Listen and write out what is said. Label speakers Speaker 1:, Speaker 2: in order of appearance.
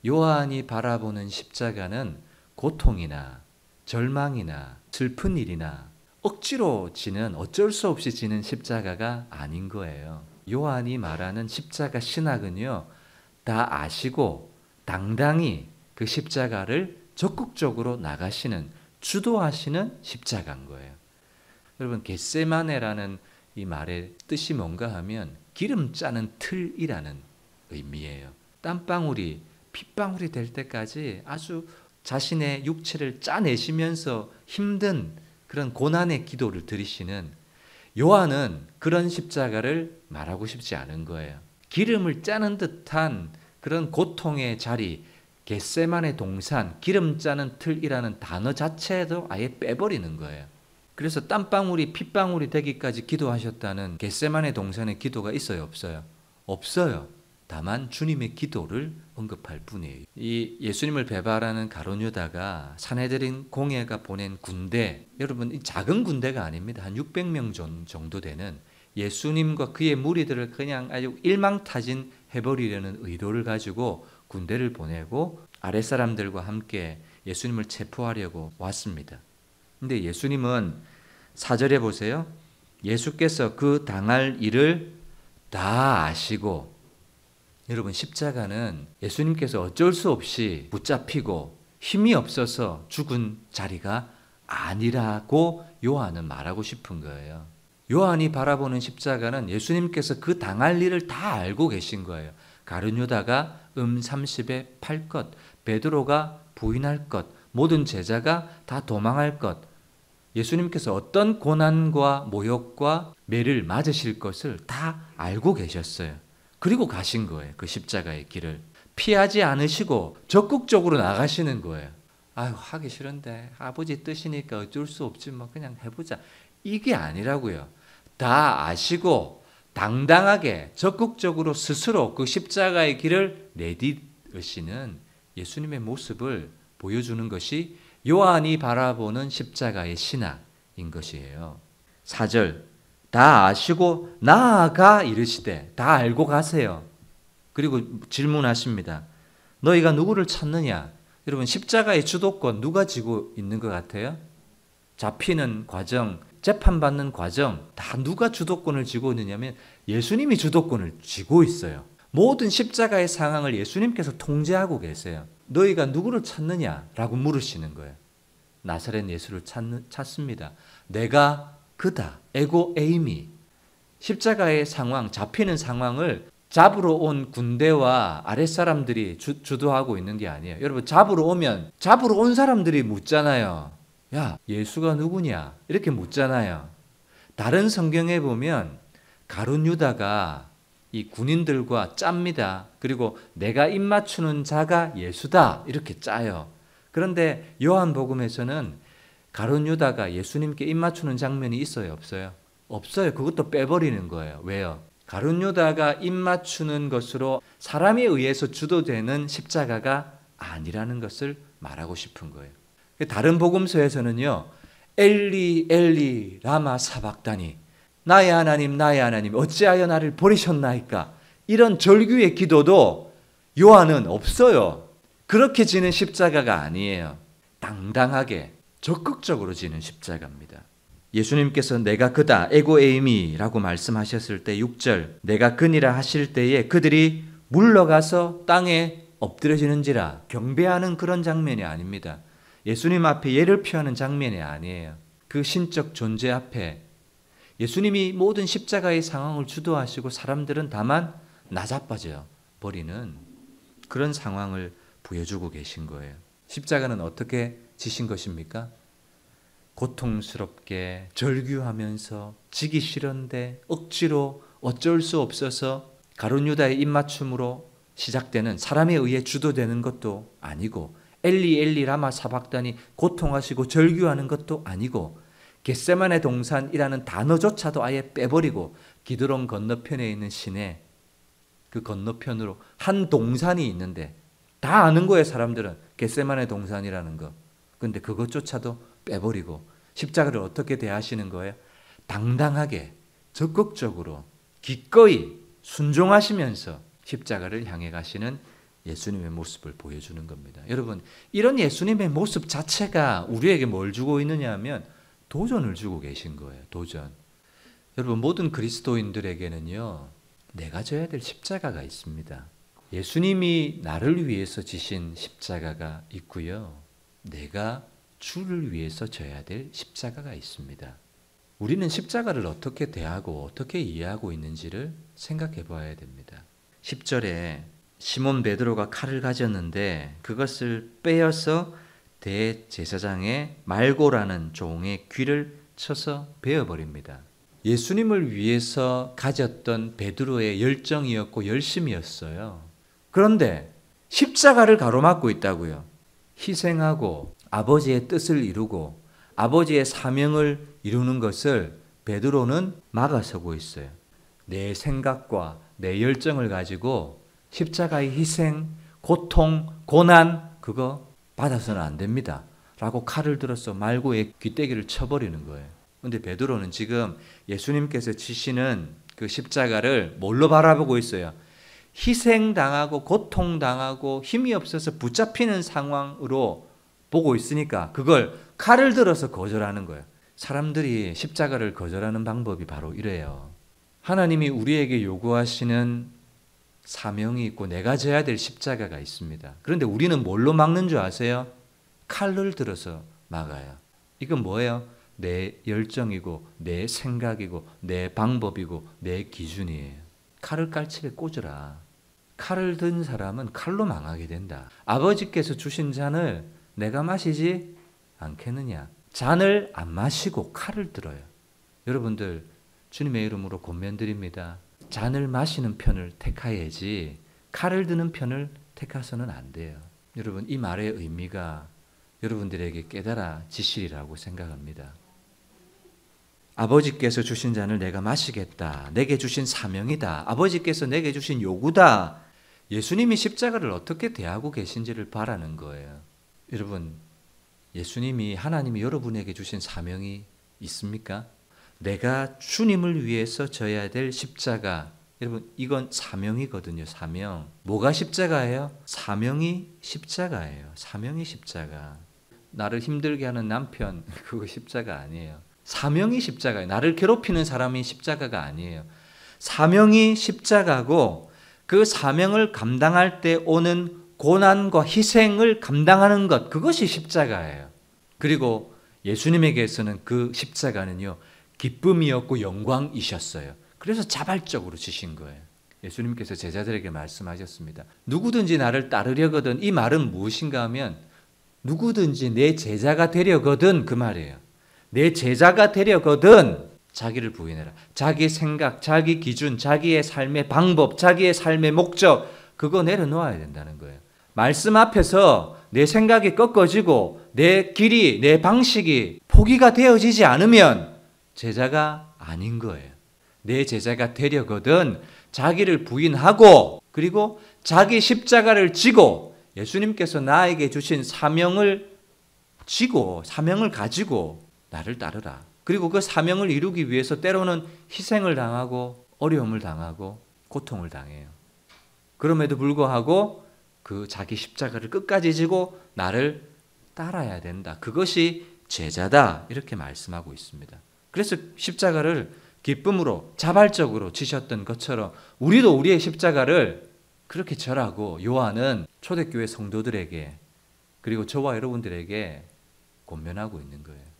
Speaker 1: 요한이 바라보는 십자가는 고통이나 절망이나 슬픈 일이나 억지로 지는, 어쩔 수 없이 지는 십자가가 아닌 거예요. 요한이 말하는 십자가 신학은요, 다 아시고 당당히 그 십자가를 적극적으로 나가시는, 주도하시는 십자가인 거예요. 여러분, 겟세마네라는 이 말의 뜻이 뭔가 하면 기름 짜는 틀이라는 의미예요. 땀방울이 핏방울이 될 때까지 아주 자신의 육체를 짜내시면서 힘든 그런 고난의 기도를 드리시는, 요한은 그런 십자가를 말하고 싶지 않은 거예요. 기름을 짜는 듯한 그런 고통의 자리, 겟세마네 동산, 기름 짜는 틀이라는 단어 자체도 아예 빼버리는 거예요. 그래서 땀방울이 핏방울이 되기까지 기도하셨다는 겟세마네 동산의 기도가 있어요, 없어요? 없어요. 다만 주님의 기도를 언급할 뿐이에요. 이 예수님을 배발하는 가룟 유다가 산헤드린 공회가 보낸 군대, 여러분, 이 작은 군대가 아닙니다. 한 600명 정도 되는, 예수님과 그의 무리들을 그냥 아주 일망타진 해버리려는 의도를 가지고 군대를 보내고 아랫사람들과 함께 예수님을 체포하려고 왔습니다. 근데 예수님은 4절에 보세요. 예수께서 그 당할 일을 다 아시고, 여러분, 십자가는 예수님께서 어쩔 수 없이 붙잡히고 힘이 없어서 죽은 자리가 아니라고 요한은 말하고 싶은 거예요. 요한이 바라보는 십자가는 예수님께서 그 당할 일을 다 알고 계신 거예요. 가룟 유다가 30에 팔 것, 베드로가 부인할 것, 모든 제자가 다 도망할 것, 예수님께서 어떤 고난과 모욕과 매를 맞으실 것을 다 알고 계셨어요. 그리고 가신 거예요. 그 십자가의 길을 피하지 않으시고 적극적으로 나가시는 거예요. 아유, 하기 싫은데 아버지 뜻이니까 어쩔 수 없지 뭐 그냥 해보자, 이게 아니라고요. 다 아시고 당당하게 적극적으로 스스로 그 십자가의 길을 내딛으시는 예수님의 모습을 보여주는 것이 요한이 바라보는 십자가의 신학인 것이에요. 4절, 다 아시고 나아가 이르시되, 다 알고 가세요. 그리고 질문하십니다. 너희가 누구를 찾느냐? 여러분, 십자가의 주도권 누가 쥐고 있는 것 같아요? 잡히는 과정, 재판받는 과정, 다 누가 주도권을 쥐고 있느냐면 예수님이 주도권을 쥐고 있어요. 모든 십자가의 상황을 예수님께서 통제하고 계세요. 너희가 누구를 찾느냐라고 물으시는 거예요. 나사렛 예수를 찾습니다. 내가 그다. 에고 에이미. 십자가의 상황, 잡히는 상황을 잡으러 온 군대와 아랫사람들이 주도하고 있는 게 아니에요. 여러분, 잡으러 온 사람들이 묻잖아요. 야, 예수가 누구냐? 이렇게 묻잖아요. 다른 성경에 보면 가룟 유다가 이 군인들과 짭니다. 그리고 내가 입맞추는 자가 예수다, 이렇게 짜요. 그런데 요한복음에서는 가룟 유다가 예수님께 입맞추는 장면이 있어요, 없어요? 없어요. 그것도 빼버리는 거예요. 왜요? 가룟 유다가 입맞추는 것으로 사람에 의해서 주도되는 십자가가 아니라는 것을 말하고 싶은 거예요. 다른 복음서에서는요, 엘리 엘리 라마 사박다니, 나의 하나님 나의 하나님 어찌하여 나를 버리셨나이까, 이런 절규의 기도도 요한은 없어요. 그렇게 지는 십자가가 아니에요. 당당하게 적극적으로 지는 십자가입니다. 예수님께서 내가 그다 에고 에이미라고 말씀하셨을 때 6절, 내가 그니라 하실 때에 그들이 물러가서 땅에 엎드려지는지라, 경배하는 그런 장면이 아닙니다. 예수님 앞에 예를 표하는 장면이 아니에요. 그 신적 존재 앞에 예수님이 모든 십자가의 상황을 주도하시고 사람들은 다만 나자빠져 버리는 그런 상황을 보여주고 계신 거예요. 십자가는 어떻게 지신 것입니까? 고통스럽게 절규하면서 지기 싫은데 억지로 어쩔 수 없어서 가룟 유다의 입맞춤으로 시작되는, 사람에 의해 주도되는 것도 아니고, 엘리 엘리 라마 사박다니 고통하시고 절규하는 것도 아니고, 겟세마네 동산이라는 단어조차도 아예 빼버리고 기드론 건너편에 있는 시내 그 건너편으로 한 동산이 있는데, 다 아는 거예요, 사람들은. 겟세마네 동산이라는 거. 근데 그것조차도 빼버리고 십자가를 어떻게 대하시는 거예요? 당당하게, 적극적으로, 기꺼이 순종하시면서 십자가를 향해 가시는 예수님의 모습을 보여주는 겁니다. 여러분, 이런 예수님의 모습 자체가 우리에게 뭘 주고 있느냐 하면 도전을 주고 계신 거예요. 도전. 여러분, 모든 그리스도인들에게는요, 내가 져야 될 십자가가 있습니다. 예수님이 나를 위해서 지신 십자가가 있고요. 내가 주를 위해서 져야 될 십자가가 있습니다. 우리는 십자가를 어떻게 대하고 어떻게 이해하고 있는지를 생각해 봐야 됩니다. 10절에 시몬 베드로가 칼을 가졌는데 그것을 빼어서 대제사장의 말고라는 종의 귀를 쳐서 베어버립니다. 예수님을 위해서 가졌던 베드로의 열정이었고 열심이었어요. 그런데 십자가를 가로막고 있다고요. 희생하고 아버지의 뜻을 이루고 아버지의 사명을 이루는 것을 베드로는 막아서고 있어요. 내 생각과 내 열정을 가지고 십자가의 희생, 고통, 고난 그거 받아서는 안 됩니다. 라고 칼을 들어서 말고의 귀때기를 쳐버리는 거예요. 근데 베드로는 지금 예수님께서 지시는 그 십자가를 뭘로 바라보고 있어요? 희생당하고 고통당하고 힘이 없어서 붙잡히는 상황으로 보고 있으니까 그걸 칼을 들어서 거절하는 거예요. 사람들이 십자가를 거절하는 방법이 바로 이래요. 하나님이 우리에게 요구하시는 사명이 있고 내가 져야 될 십자가가 있습니다. 그런데 우리는 뭘로 막는 줄 아세요? 칼을 들어서 막아요. 이건 뭐예요? 내 열정이고 내 생각이고 내 방법이고 내 기준이에요. 칼을 깔집에 꽂으라. 칼을 든 사람은 칼로 망하게 된다. 아버지께서 주신 잔을 내가 마시지 않겠느냐. 잔을 안 마시고 칼을 들어요. 여러분들 주님의 이름으로 권면드립니다. 잔을 마시는 편을 택해야지 칼을 드는 편을 택해서는 안 돼요. 여러분 이 말의 의미가 여러분들에게 깨달아지시리라고 생각합니다. 아버지께서 주신 잔을 내가 마시겠다. 내게 주신 사명이다. 아버지께서 내게 주신 요구다. 예수님이 십자가를 어떻게 대하고 계신지를 바라는 거예요. 여러분 예수님이 하나님이 여러분에게 주신 사명이 있습니까? 내가 주님을 위해서 져야 될 십자가. 여러분 이건 사명이거든요. 사명. 뭐가 십자가예요? 사명이 십자가예요. 사명이 십자가. 나를 힘들게 하는 남편 그거 십자가 아니에요. 사명이 십자가예요. 나를 괴롭히는 사람이 십자가가 아니에요. 사명이 십자가고 그 사명을 감당할 때 오는 고난과 희생을 감당하는 것 그것이 십자가예요. 그리고 예수님에게서는 그 십자가는요. 기쁨이었고 영광이셨어요. 그래서 자발적으로 지신 거예요. 예수님께서 제자들에게 말씀하셨습니다. 누구든지 나를 따르려거든. 이 말은 무엇인가 하면 누구든지 내 제자가 되려거든 그 말이에요. 내 제자가 되려거든 자기를 부인해라. 자기 생각, 자기 기준, 자기의 삶의 방법, 자기의 삶의 목적 그거 내려놓아야 된다는 거예요. 말씀 앞에서 내 생각이 꺾어지고 내 길이, 내 방식이 포기가 되어지지 않으면 제자가 아닌 거예요. 내 제자가 되려거든 자기를 부인하고 그리고 자기 십자가를 지고 예수님께서 나에게 주신 사명을 지고 사명을 가지고 나를 따르라. 그리고 그 사명을 이루기 위해서 때로는 희생을 당하고 어려움을 당하고 고통을 당해요. 그럼에도 불구하고 그 자기 십자가를 끝까지 지고 나를 따라야 된다. 그것이 제자다. 이렇게 말씀하고 있습니다. 그래서 십자가를 기쁨으로 자발적으로 지셨던 것처럼 우리도 우리의 십자가를 그렇게 절하고 요한은 초대교회 성도들에게 그리고 저와 여러분들에게 권면하고 있는 거예요.